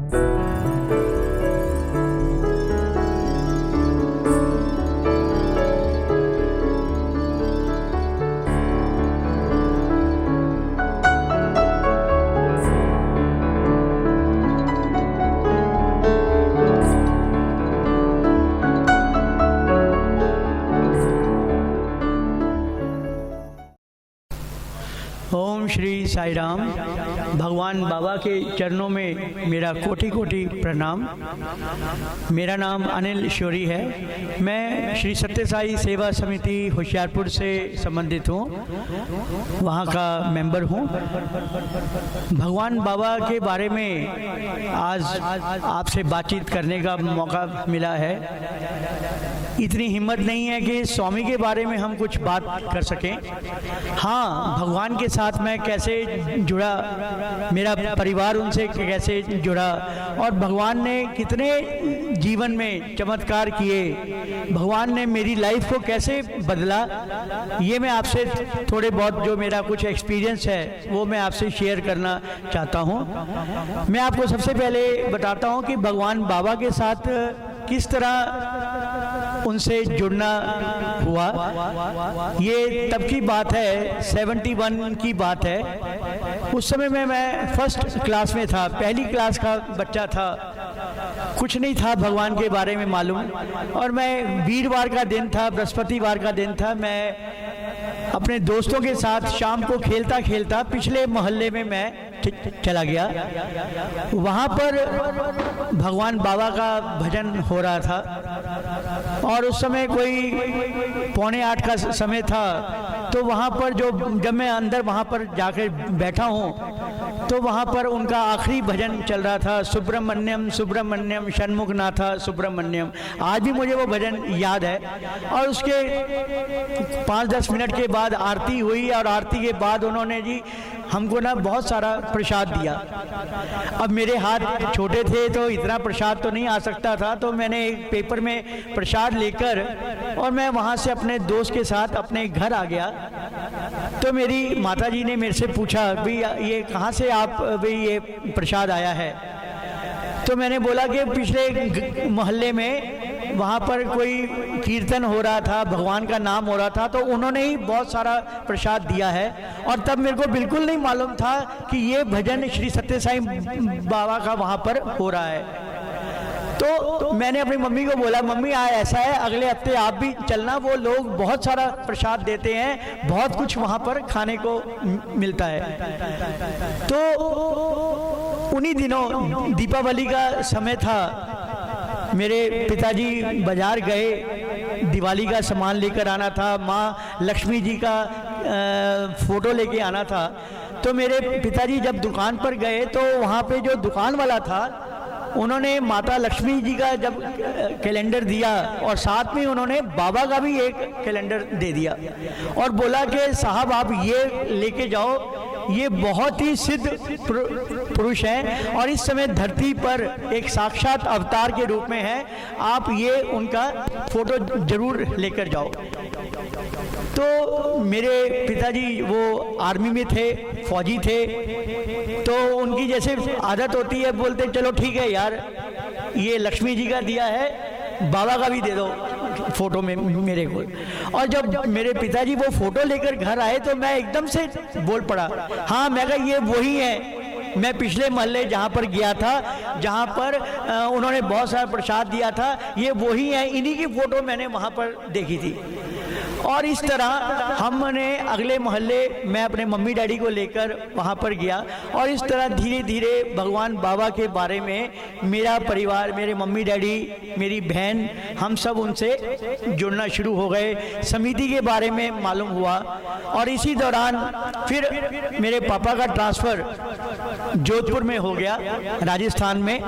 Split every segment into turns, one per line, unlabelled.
ओम श्री साई राम। भगवान बाबा के चरणों में मेरा कोटि कोटि प्रणाम। मेरा नाम अनिल शौरी है। मैं श्री सत्य साई सेवा समिति होशियारपुर से संबंधित हूँ, वहाँ का मेंबर हूँ। भगवान बाबा के बारे में आज आपसे बातचीत करने का मौका मिला है। इतनी हिम्मत नहीं है कि स्वामी के बारे में हम कुछ बात कर सकें। हाँ, भगवान के साथ मैं कैसे जुड़ा, मेरा परिवार उनसे कैसे जुड़ा और भगवान ने कितने जीवन में चमत्कार किए, भगवान ने मेरी लाइफ को कैसे बदला, ये मैं आपसे थोड़े बहुत जो मेरा कुछ एक्सपीरियंस है वो मैं आपसे शेयर करना चाहता हूँ। मैं आपको सबसे पहले बताता हूँ कि भगवान बाबा के साथ किस तरह उनसे जुड़ना हुआ। ये तब की बात है, 71 की बात है। उस समय में मैं फर्स्ट क्लास में था, पहली क्लास का बच्चा था। कुछ नहीं था भगवान के बारे में मालूम। और मैं वीरवार का दिन था, बृहस्पतिवार का दिन था। मैं अपने दोस्तों के साथ शाम को खेलता खेलता पिछले मोहल्ले में मैं चला गया। वहाँ पर भगवान बाबा का भजन हो रहा था और उस समय कोई 7:45 का समय था। तो वहाँ पर जब मैं अंदर वहाँ पर जाकर बैठा हूँ तो वहाँ पर उनका आखिरी भजन चल रहा था, सुब्रमण्यम सुब्रमण्यम षण्मुखनाथा सुब्रमण्यम। आज भी मुझे वो भजन याद है। और उसके 5-10 मिनट के बाद आरती हुई और आरती के बाद उन्होंने जी हमको ना बहुत सारा प्रसाद दिया। अब मेरे हाथ छोटे थे तो इतना प्रसाद तो नहीं आ सकता था, तो मैंने एक पेपर में प्रसाद लेकर और मैं वहाँ से अपने दोस्त के साथ अपने घर आ गया। तो मेरी माताजी ने मेरे से पूछा, भाई ये कहाँ से आप भाई ये प्रसाद आया है? तो मैंने बोला कि पिछले मोहल्ले में वहाँ पर कोई कीर्तन हो रहा था, भगवान का नाम हो रहा था, तो उन्होंने ही बहुत सारा प्रसाद दिया है। और तब मेरे को बिल्कुल नहीं मालूम था कि ये भजन श्री सत्य साई बाबा का वहाँ पर हो रहा है। तो मैंने अपनी मम्मी को बोला, मम्मी ऐसा है अगले हफ्ते आप भी चलना, वो लोग बहुत सारा प्रसाद देते हैं, बहुत कुछ वहाँ पर खाने को मिलता है। तो उन्हीं दिनों दीपावली का समय था। मेरे पिताजी बाजार गए, दिवाली का सामान लेकर आना था, माँ लक्ष्मी जी का फोटो लेके आना था। तो मेरे पिताजी जब दुकान पर गए तो वहाँ पे जो दुकान वाला था उन्होंने माता लक्ष्मी जी का जब कैलेंडर दिया और साथ में उन्होंने बाबा का भी एक कैलेंडर दे दिया और बोला कि साहब आप ये लेके जाओ, ये बहुत ही सिद्ध पुरुष हैं और इस समय धरती पर एक साक्षात अवतार के रूप में है, आप ये उनका फोटो जरूर लेकर जाओ। तो मेरे पिताजी वो आर्मी में थे, फौजी थे, तो उनकी जैसे आदत होती है, बोलते चलो ठीक है यार, ये लक्ष्मी जी का दिया है, बाबा का भी दे दो फोटो में मेरे को। और जब मेरे पिताजी वो फोटो लेकर घर आए तो मैं एकदम से बोल पड़ा, हाँ मैं कहा ये वही है, मैं पिछले मोहल्ले जहाँ पर गया था, जहाँ पर उन्होंने बहुत सारा प्रसाद दिया था, ये वही है, इन्हीं की फोटो मैंने वहाँ पर देखी थी। और इस तरह हमने अगले मोहल्ले मैं अपने मम्मी डैडी को लेकर वहाँ पर गया और इस तरह धीरे धीरे भगवान बाबा के बारे में मेरा परिवार, मेरे मम्मी डैडी, मेरी बहन, हम सब उनसे जुड़ना शुरू हो गए। समिति के बारे में मालूम हुआ और इसी दौरान फिर मेरे पापा का ट्रांसफ़र जोधपुर में हो गया, राजस्थान में।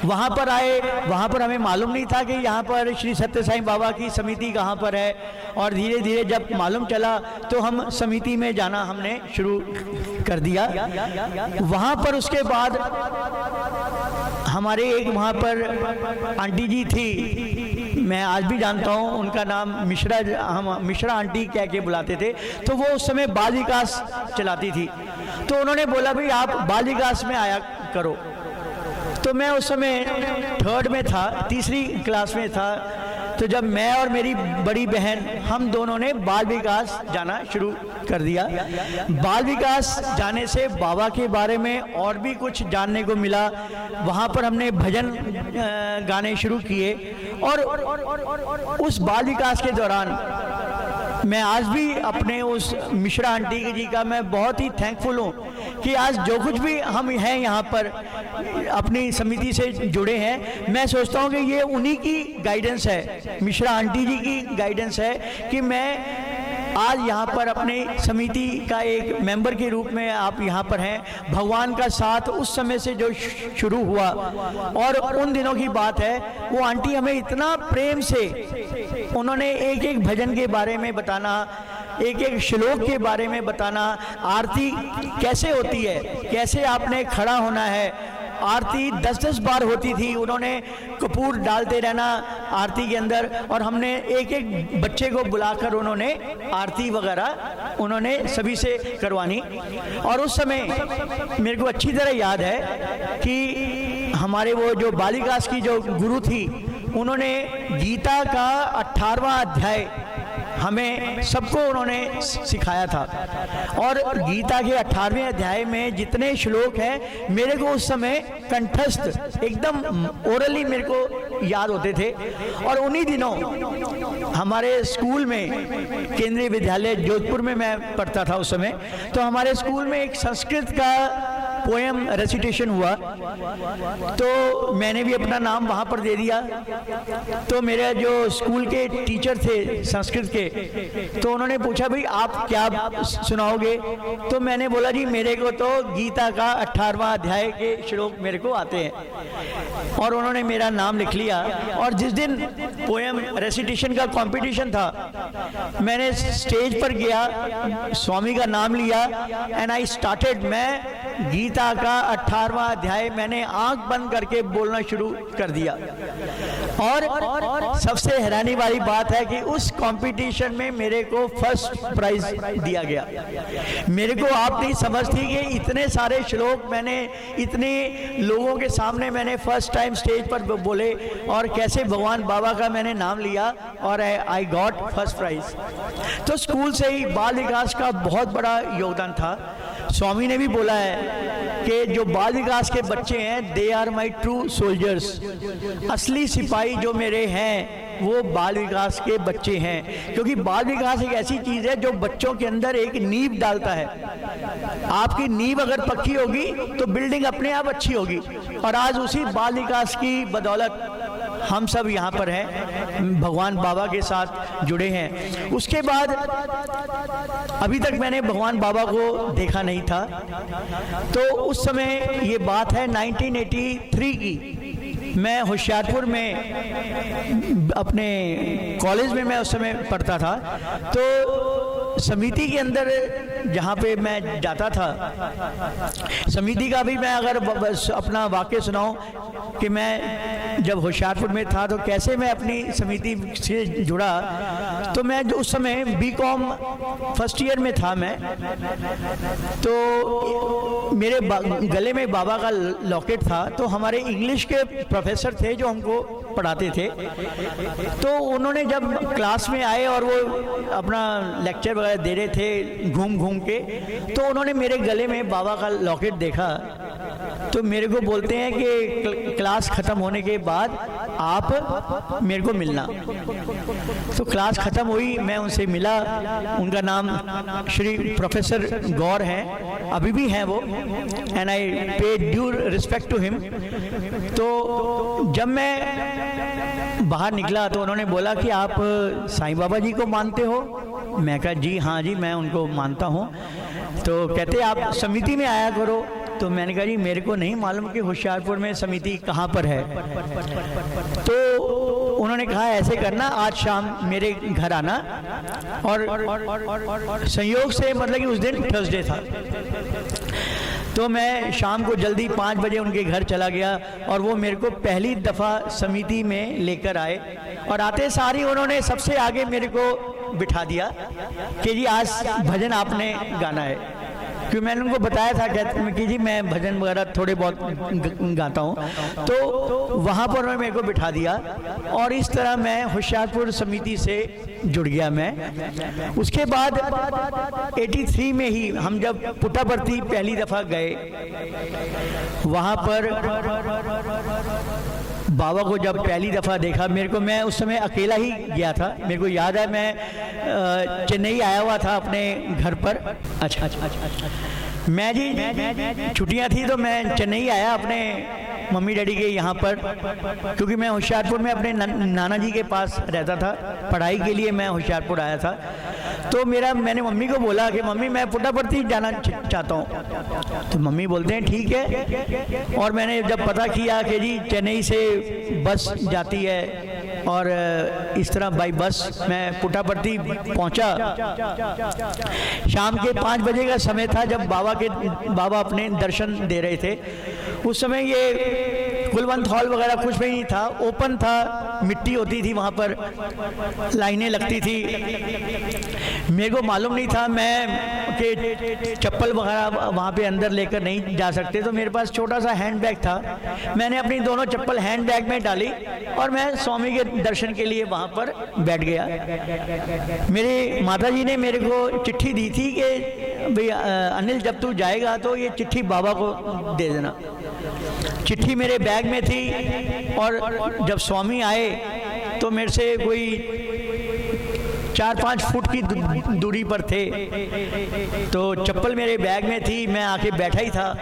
वहाँ पर आए, वहाँ पर हमें मालूम नहीं था कि यहाँ पर श्री सत्य साई बाबा की समिति कहाँ पर है। और धीरे धीरे जब मालूम चला तो हम समिति में जाना हमने शुरू कर दिया। वहाँ पर उसके बाद हमारे एक वहाँ पर आंटी जी थी, मैं आज भी जानता हूँ उनका नाम मिश्रा, हम मिश्रा आंटी कह के बुलाते थे। तो वो उस समय बाल विकास चलाती थी, तो उन्होंने बोला भाई आप बाल विकास में आया करो। तो मैं उस समय 3rd में था, तीसरी क्लास में था। तो जब मैं और मेरी बड़ी बहन हम दोनों ने बाल विकास जाना शुरू कर दिया। बाल विकास जाने से बाबा के बारे में और भी कुछ जानने को मिला। वहाँ पर हमने भजन गाने शुरू किए और उस बाल विकास के दौरान मैं आज भी अपने उस मिश्रा आंटी जी का मैं बहुत ही थैंकफुल हूँ कि आज जो कुछ भी हम हैं यहाँ पर अपनी समिति से जुड़े हैं, मैं सोचता हूँ कि ये उन्हीं की गाइडेंस है, मिश्रा आंटी जी की गाइडेंस है कि मैं आज यहाँ पर अपने समिति का एक मेंबर के रूप में आप यहाँ पर हैं। भगवान का साथ उस समय से जो शुरू हुआ और उन दिनों की बात है, वो आंटी हमें इतना प्रेम से उन्होंने एक एक भजन के बारे में बताना, एक एक श्लोक के बारे में बताना, आरती कैसे होती है, कैसे आपने खड़ा होना है। आरती 10-10 बार होती थी, उन्होंने कपूर डालते रहना आरती के अंदर और हमने एक एक बच्चे को बुलाकर उन्होंने आरती वगैरह उन्होंने सभी से करवानी। और उस समय मेरे को अच्छी तरह याद है कि हमारे वो जो बाल विकास की जो गुरु थी, उन्होंने गीता का 18वां अध्याय हमें सबको उन्होंने सिखाया था। और गीता के 18वें अध्याय में जितने श्लोक हैं मेरे को उस समय कंठस्थ एकदम ओरली मेरे को याद होते थे। और उन्हीं दिनों हमारे स्कूल में, केंद्रीय विद्यालय जोधपुर में मैं पढ़ता था उस समय, तो हमारे स्कूल में एक संस्कृत का पोएम रेसिटेशन हुआ। तो मैंने भी अपना नाम वहाँ पर दे दिया। तो मेरे जो स्कूल के टीचर थे संस्कृत के, तो उन्होंने पूछा भाई आप क्या सुनाओगे? तो मैंने बोला जी मेरे को तो गीता का 18वां अध्याय के श्लोक मेरे को आते हैं। और उन्होंने मेरा नाम लिख लिया। और जिस दिन पोएम रेसिटेशन का कंपटीशन था, मैंने स्टेज पर गया, स्वामी का नाम लिया एंड आई स्टार्टेड। मैं गीता का 18वां अध्याय मैंने आंख बंद करके बोलना शुरू कर दिया। और सबसे हैरानी वाली बात है कि उस कंपटीशन में मेरे को फर्स्ट प्राइज दिया गया। मेरे को आप नहीं समझती कि इतने सारे श्लोक मैंने इतने लोगों के सामने मैंने फर्स्ट टाइम स्टेज पर बोले और कैसे भगवान बाबा का मैंने नाम लिया और आई गॉट फर्स्ट प्राइज। तो स्कूल से ही बाल विकास का बहुत बड़ा योगदान था। स्वामी ने भी बोला है कि जो बाल विकास के बच्चे हैं, they are my true soldiers. असली सिपाही जो मेरे हैं वो बाल विकास के बच्चे हैं, क्योंकि बाल विकास एक ऐसी चीज है जो बच्चों के अंदर एक नींव डालता है। आपकी नींव अगर पक्की होगी तो बिल्डिंग अपने आप अच्छी होगी। और आज उसी बाल विकास की बदौलत हम सब यहाँ पर हैं, भगवान बाबा के साथ जुड़े हैं। उसके बाद अभी तक मैंने भगवान बाबा को देखा नहीं था। तो उस समय ये बात है 1983 की। मैं होशियारपुर में अपने कॉलेज में मैं उस समय पढ़ता था। तो समिति के अंदर जहाँ पे मैं जाता था, समिति का भी मैं अगर अपना वाक्य सुनाऊं कि मैं जब होशियारपुर में था तो कैसे मैं अपनी समिति से जुड़ा। तो मैं उस समय बीकॉम फर्स्ट ईयर में था मैं। तो मेरे गले में बाबा का लॉकेट था। तो हमारे इंग्लिश के प्रोफेसर थे जो हमको पढ़ाते थे। तो उन्होंने जब क्लास में आए और वो अपना लेक्चर वगैरह दे रहे थे घूम घूम के, तो उन्होंने मेरे गले में बाबा का लॉकेट देखा। तो मेरे को बोलते हैं कि क्लास ख़त्म होने के बाद आप मेरे को मिलना। तो क्लास ख़त्म हुई, मैं उनसे मिला। उनका नाम श्री प्रोफेसर गौर हैं, अभी भी हैं वो, एंड आई पे ड्यू रिस्पेक्ट टू हिम। तो जब मैं बाहर निकला तो उन्होंने बोला कि आप साईं बाबा जी को मानते हो? मैं कहा जी हाँ जी मैं उनको मानता हूँ। तो कहते आप समिति में आया करो। तो मैंने कहा जी मेरे को नहीं मालूम कि होशियारपुर में समिति कहाँ पर है। तो उन्होंने कहा ऐसे करना, आज शाम मेरे घर आना। और संयोग से मतलब कि उस दिन थर्सडे था। तो मैं शाम को जल्दी 5 बजे उनके घर चला गया और वो मेरे को पहली दफ़ा समिति में लेकर आए। और आते सारी उन्होंने सबसे आगे मेरे को बिठा दिया कि जी आज भजन आपने गाना है। क्योंकि मैंने उनको बताया था कहते हैं कि जी मैं भजन वगैरह थोड़े बहुत गाता हूँ, तो वहाँ पर उन्होंने मेरे को बिठा दिया और इस तरह मैं होशियारपुर समिति से जुड़ गया मैं। उसके बाद 83 में ही हम जब पुट्टापर्थी पहली दफ़ा गए, वहाँ पर बाबा को जब पहली दफ़ा देखा, मेरे को, मैं उस समय अकेला ही गया था, मेरे को याद है मैं चेन्नई आया हुआ था अपने घर पर। अच्छा, मैं जी छुट्टियां थी तो मैं चेन्नई आया अपने मम्मी डैडी के यहाँ पर, क्योंकि मैं होशियारपुर में अपने नाना जी के पास रहता था, पढ़ाई के लिए मैं होशियारपुर आया था। तो मैंने मम्मी को बोला कि मम्मी मैं पुट्टापर्थी जाना चाहता हूँ। तो मम्मी बोलते हैं ठीक है। और मैंने जब पता किया कि जी चेन्नई से बस जाती है और इस तरह बाई बस मैं पुट्टापर्थी पहुंचा। शाम के 5 बजे का समय था जब बाबा अपने दर्शन दे रहे थे। उस समय ये कुलवंत हॉल वगैरह कुछ भी नहीं था, ओपन था, मिट्टी होती थी वहाँ पर, लाइनें लगती थी। मेरे को मालूम नहीं था मैं कि चप्पल वगैरह वहाँ पे अंदर लेकर नहीं जा सकते, तो मेरे पास छोटा सा हैंड बैग था। मैंने अपनी दोनों चप्पल हैंड बैग में डाली और मैं स्वामी के दर्शन के लिए वहाँ पर बैठ गया। मेरी माताजी ने मेरे को चिट्ठी दी थी कि भाई अनिल जब तू जाएगा तो ये चिट्ठी बाबा को दे देना। चिट्ठी मेरे बैग में थी और जब स्वामी आए तो मेरे से कोई 4-5 फुट की दूरी पर थे, तो चप्पल मेरे बैग में थी, मैं आके बैठा ही था।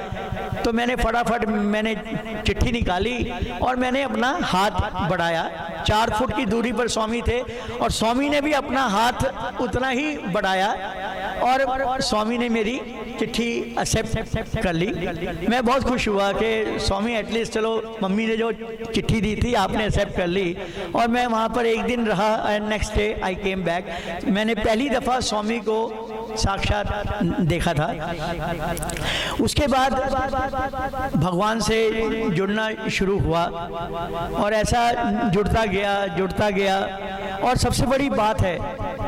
तो मैंने फटाफट चिट्ठी निकाली और मैंने अपना हाथ बढ़ाया। 4 फुट की दूरी पर स्वामी थे और स्वामी ने भी अपना हाथ उतना ही बढ़ाया और स्वामी ने मेरी चिट्ठी एक्सेप्ट कर ली। मैं बहुत खुश हुआ कि स्वामी एटलीस्ट चलो मम्मी ने जो चिट्ठी दी थी आपने एक्सेप्ट कर ली। और मैं वहाँ पर एक दिन रहा and next day I came back. मैंने पहली दफ़ा स्वामी को साक्षात देखा था। उसके बाद भगवान से जुड़ना शुरू हुआ और ऐसा जुड़ता गया। और सबसे बड़ी बात है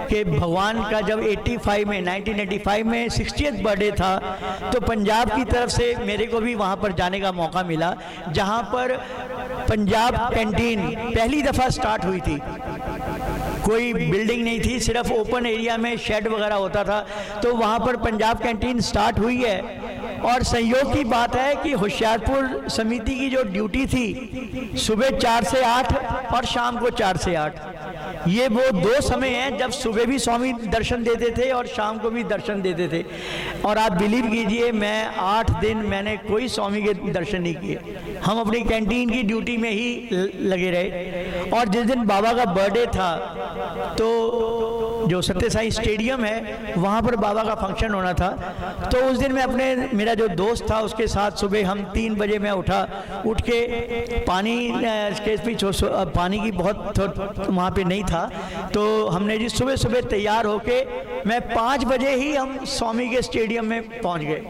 कि भगवान का जब 1985 में 60th बर्थडे था तो पंजाब की तरफ से मेरे को भी वहाँ पर जाने का मौका मिला, जहाँ पर पंजाब कैंटीन पहली दफ़ा स्टार्ट हुई थी। कोई बिल्डिंग नहीं थी, सिर्फ ओपन एरिया में शेड वगैरह होता था। तो वहाँ पर पंजाब कैंटीन स्टार्ट हुई है। और संयोग की बात है कि होशियारपुर समिति की जो ड्यूटी थी सुबह 4 से 8 और शाम को 4 से 8, ये वो 2 समय हैं जब सुबह भी स्वामी दर्शन देते थे और शाम को भी दर्शन देते थे। और आप बिलीव कीजिए मैं 8 दिन मैंने कोई स्वामी के दर्शन नहीं किए। हम अपनी कैंटीन की ड्यूटी में ही लगे रहे। और जिस दिन बाबा का बर्थडे था तो जो सत्य साई स्टेडियम है वहाँ पर बाबा का फंक्शन होना था। तो उस दिन मैं मेरा जो दोस्त था उसके साथ सुबह हम 3 बजे मैं उठ के पानी की बहुत वहाँ पे नहीं था, तो हमने जी सुबह तैयार होके मैं 5 बजे ही हम स्वामी के स्टेडियम में पहुँच गए।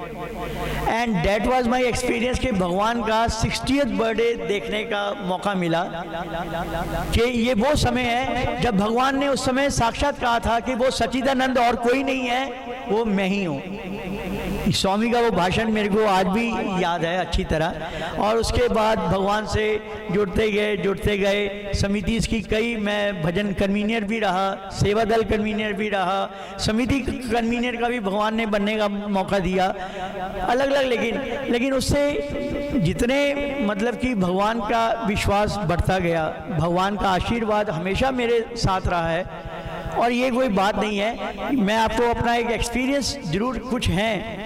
And that was my experience कि भगवान का 60th बर्थडे देखने का मौका मिला। कि ये वो समय है जब भगवान ने उस समय साक्षात कहा था कि वो सच्चिदानंद और कोई नहीं है, वो मैं ही हूँ। स्वामी का वो भाषण मेरे को आज भी याद है अच्छी तरह। और उसके बाद भगवान से जुड़ते गए। समिति की कई, मैं भजन कन्वीनर भी रहा, सेवा दल कन्वीनर भी रहा, समिति कन्वीनर का भी भगवान ने बनने का मौका दिया अलग अलग। लेकिन उससे जितने मतलब कि भगवान का विश्वास बढ़ता गया, भगवान का आशीर्वाद हमेशा मेरे साथ रहा है। और ये कोई बात नहीं है, मैं आपको अपना एक एक्सपीरियंस जरूर कुछ है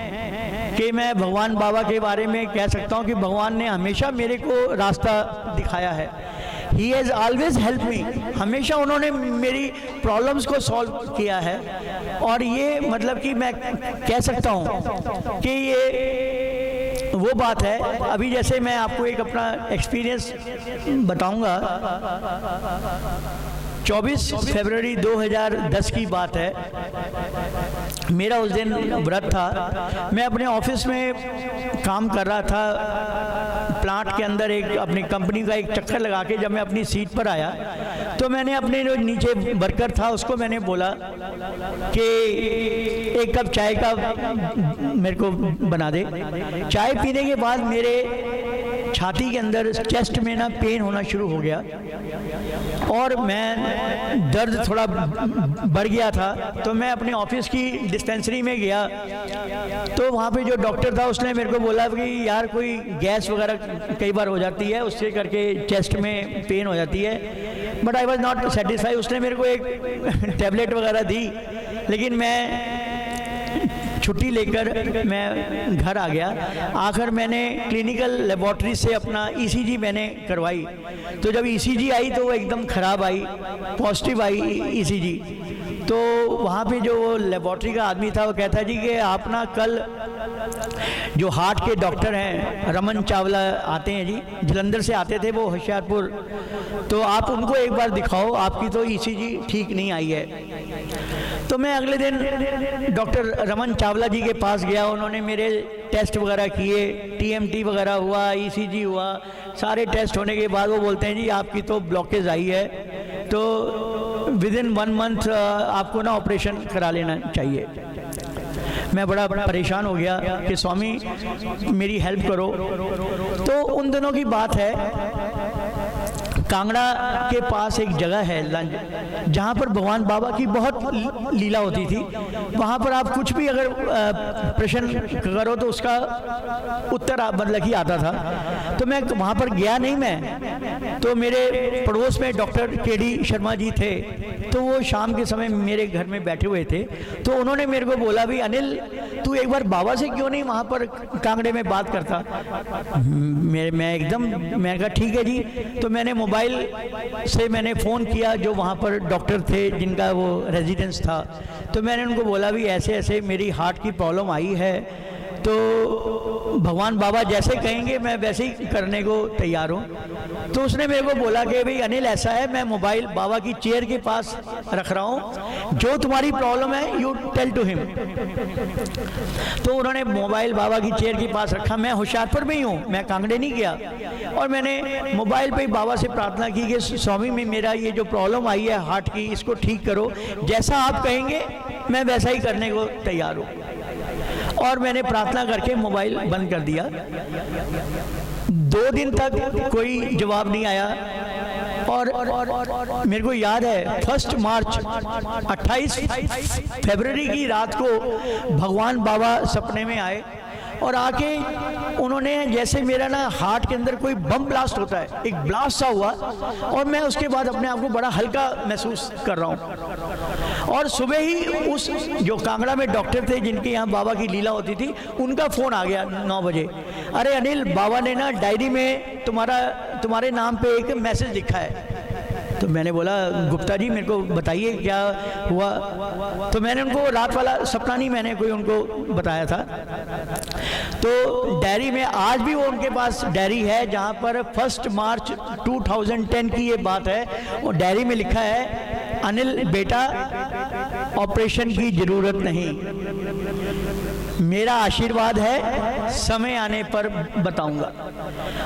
कि मैं भगवान बाबा के बारे में कह सकता हूँ कि भगवान ने हमेशा मेरे को रास्ता दिखाया है। He has always helped me। हमेशा उन्होंने मेरी प्रॉब्लम्स को सॉल्व किया है। और ये मतलब कि मैं कह सकता हूँ कि ये वो बात है। अभी जैसे मैं आपको एक अपना एक्सपीरियंस बताऊंगा। 24 फरवरी 2010 की बात है। मेरा उस दिन व्रत था। मैं अपने ऑफिस में काम कर रहा था, प्लांट के अंदर एक अपनी कंपनी का एक चक्कर लगा के जब मैं अपनी सीट पर आया तो मैंने अपने जो नीचे वर्कर था उसको मैंने बोला कि एक कप चाय का मेरे को बना दे। चाय पीने के बाद मेरे छाती के अंदर चेस्ट में ना पेन होना शुरू हो गया और मैं दर्द थोड़ा बढ़ गया था। तो मैं अपने ऑफिस की डिस्पेंसरी में गया तो वहाँ पे जो डॉक्टर था उसने मेरे को बोला कि यार कोई गैस वगैरह कई बार हो जाती है, उससे करके चेस्ट में पेन हो जाती है। But I was not satisfy. उसने मेरे को एक टैबलेट वगैरह दी, लेकिन मैं छुट्टी लेकर मैं घर आ गया। आखिर मैंने क्लिनिकल लेबॉर्ट्री से अपना ईसीजी मैंने करवाई। तो जब ईसीजी आई तो वो एकदम ख़राब आई, पॉजिटिव आई ईसीजी। तो वहाँ पे जो लेबॉर्ट्री का आदमी था वो कहता जी कि आप ना कल जो हार्ट के डॉक्टर हैं रमन चावला आते हैं जी, जलंधर से आते थे वो, होशियारपुर, तो आप उनको एक बार दिखाओ, आपकी तो ईसीजी ठीक नहीं आई है। तो मैं अगले दिन डॉक्टर रमन चावला जी के पास गया। उन्होंने मेरे टेस्ट वगैरह किए, टीएमटी वगैरह हुआ, ईसीजी हुआ। सारे टेस्ट होने के बाद वो बोलते हैं जी आपकी तो ब्लॉकेज आई है, तो विद इन 1 मंथ आपको ना ऑपरेशन करा लेना चाहिए। मैं बड़ा परेशान हो गया कि स्वामी मेरी हेल्प करो। तो उन दिनों की बात है, कांगड़ा के पास एक जगह है लंज, जहाँ पर भगवान बाबा की बहुत लीला होती थी। वहाँ पर आप कुछ भी अगर प्रश्न करो तो उसका उत्तर मतलब कि आता था। तो मैं वहाँ पर गया नहीं मैं, तो मेरे पड़ोस में डॉक्टर केडी शर्मा जी थे, तो वो शाम के समय मेरे घर में बैठे हुए थे। तो उन्होंने मेरे को बोला भी अनिल तू एक बार बाबा से क्यों नहीं वहाँ पर कांगड़े में बात करता। मैं कहा ठीक है जी। तो मैंने मोबाइल से मैंने फ़ोन किया जो वहाँ पर डॉक्टर थे जिनका वो रेजिडेंस था। तो मैंने उनको बोला भी ऐसे ऐसे मेरी हार्ट की प्रॉब्लम आई है, तो भगवान बाबा जैसे कहेंगे मैं वैसे ही करने को तैयार हूँ। तो उसने मेरे को बोला कि भाई अनिल ऐसा है, मैं मोबाइल बाबा की चेयर के पास रख रहा हूँ, जो तुम्हारी प्रॉब्लम है यू टेल टू हिम। तो उन्होंने मोबाइल बाबा की चेयर के पास रखा। मैं होशियारपुर में ही हूँ, मैं कांगड़े नहीं गया, और मैंने मोबाइल पे बाबा से प्रार्थना की कि स्वामी में मेरा ये जो प्रॉब्लम आई है हार्ट की, इसको ठीक करो, जैसा आप कहेंगे मैं वैसा ही करने को तैयार हूँ। और मैंने प्रार्थना करके मोबाइल बंद कर दिया। 2 दिन तक कोई जवाब नहीं आया। और मेरे को याद है 1 मार्च 28 फरवरी की रात को भगवान बाबा सपने में आए और आके उन्होंने जैसे मेरा ना हार्ट के अंदर कोई बम ब्लास्ट होता है, एक ब्लास्ट सा हुआ, और मैं उसके बाद अपने आप को बड़ा हल्का महसूस कर रहा हूँ। और सुबह ही उस जो कांगड़ा में डॉक्टर थे जिनके यहाँ बाबा की लीला होती थी, उनका फ़ोन आ गया 9 बजे। अरे अनिल, बाबा ने ना डायरी में तुम्हारे नाम पे एक मैसेज लिखा है। तो मैंने बोला गुप्ता जी मेरे को बताइए क्या हुआ। तो मैंने उनको रात वाला सपना नहीं मैंने कोई उनको बताया था। तो डायरी में आज भी वो उनके पास डायरी है जहाँ पर 1 मार्च 2010 की ये बात है। और डायरी में लिखा है अनिल बेटा ऑपरेशन की ज़रूरत नहीं, मेरा आशीर्वाद है, समय आने पर बताऊंगा।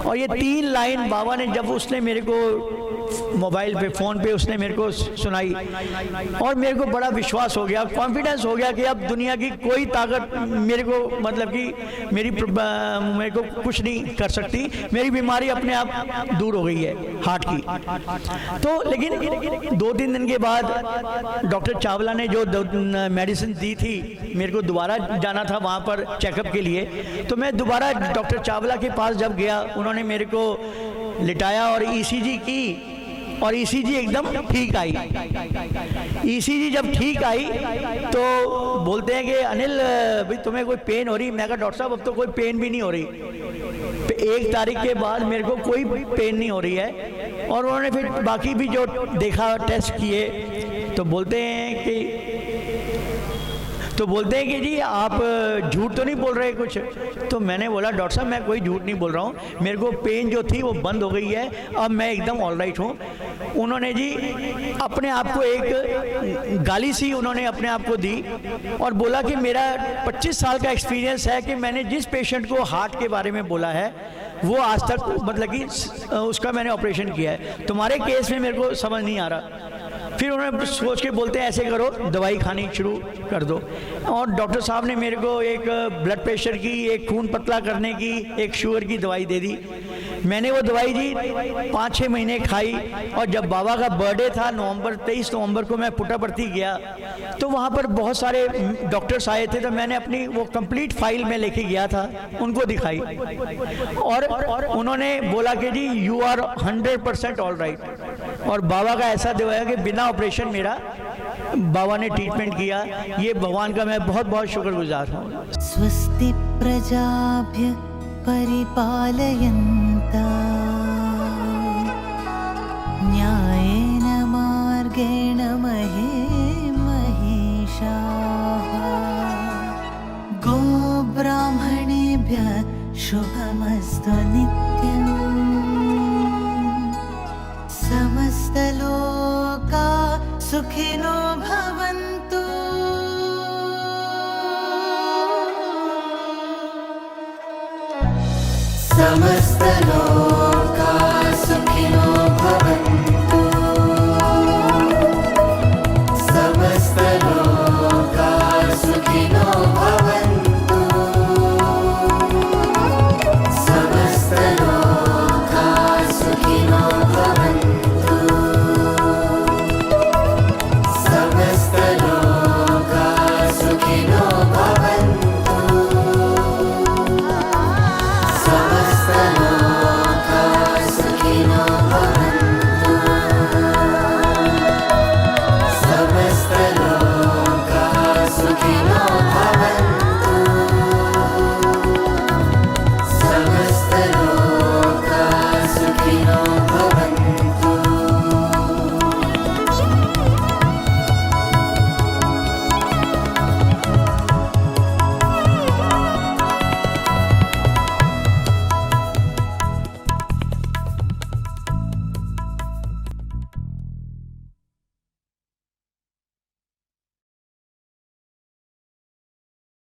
और ये 3 लाइन बाबा ने जब उसने मेरे को मोबाइल पे फ़ोन पे उसने मेरे को सुनाई, और मेरे को बड़ा विश्वास हो गया, कॉन्फिडेंस हो गया कि अब दुनिया की कोई ताकत मेरे को मतलब कि मेरे को कुछ नहीं कर सकती। मेरी बीमारी अपने आप दूर हो गई है हार्ट की। तो लेकिन 2-3 दिन के बाद डॉक्टर चावला ने जो मेडिसिन दी थी, मेरे को दोबारा जाना था वहाँ पर चेकअप के लिए। तो मैं दोबारा डॉक्टर चावला के पास जब गया, उन्होंने मेरे को लिटाया और ईसीजी की, और ईसीजी एकदम ठीक आई। ईसीजी जब ठीक आई तो बोलते हैं कि अनिल भाई तुम्हें कोई पेन हो रही। मैं कहा डॉक्टर साहब अब तो कोई पेन भी नहीं हो रही। 1 तारीख के बाद मेरे को कोई पेन नहीं हो रही है। और उन्होंने फिर बाकी भी जो देखा, टेस्ट किए, तो बोलते हैं कि जी आप झूठ तो नहीं बोल रहे कुछ। तो मैंने बोला डॉक्टर साहब मैं कोई झूठ नहीं बोल रहा हूँ, मेरे को पेन जो थी वो बंद हो गई है, अब मैं एकदम ऑलराइट हूँ। उन्होंने जी अपने आप को एक गाली सी उन्होंने अपने आप को दी और बोला कि मेरा 25 साल का एक्सपीरियंस है कि मैंने जिस पेशेंट को हार्ट के बारे में बोला है वो आज तक मतलब कि उसका मैंने ऑपरेशन किया है, तुम्हारे केस में मेरे को समझ नहीं आ रहा। फिर उन्होंने सोच के बोलते हैं ऐसे करो, दवाई खानी शुरू कर दो। और डॉक्टर साहब ने मेरे को एक ब्लड प्रेशर की, एक खून पतला करने की, एक शुगर की दवाई दे दी। मैंने वो दवाई जी 5-6 महीने खाई और जब बाबा का बर्थडे था 23 नवंबर को मैं पुट्टापर्थी गया तो वहाँ पर बहुत सारे डॉक्टर्स आए थे, तो मैंने अपनी वो कंप्लीट फाइल में लेके गया था, उनको दिखाई और उन्होंने बोला कि जी यू आर 100% ऑल राइट। और बाबा का ऐसा दिवाया कि बिना ऑपरेशन मेरा बाबा ने ट्रीटमेंट किया। ये भगवान का मैं बहुत बहुत शुक्रगुजार हूँ।
स्वस्ति प्रजाभ्य परिपालयन्ता न्यायेन मार्गेण महे महिषाः गोब्राह्मणेभ्यः शुभमस्तु नित्यम् समस्तलोका सुखिनो भवन्तु। समस्तलोका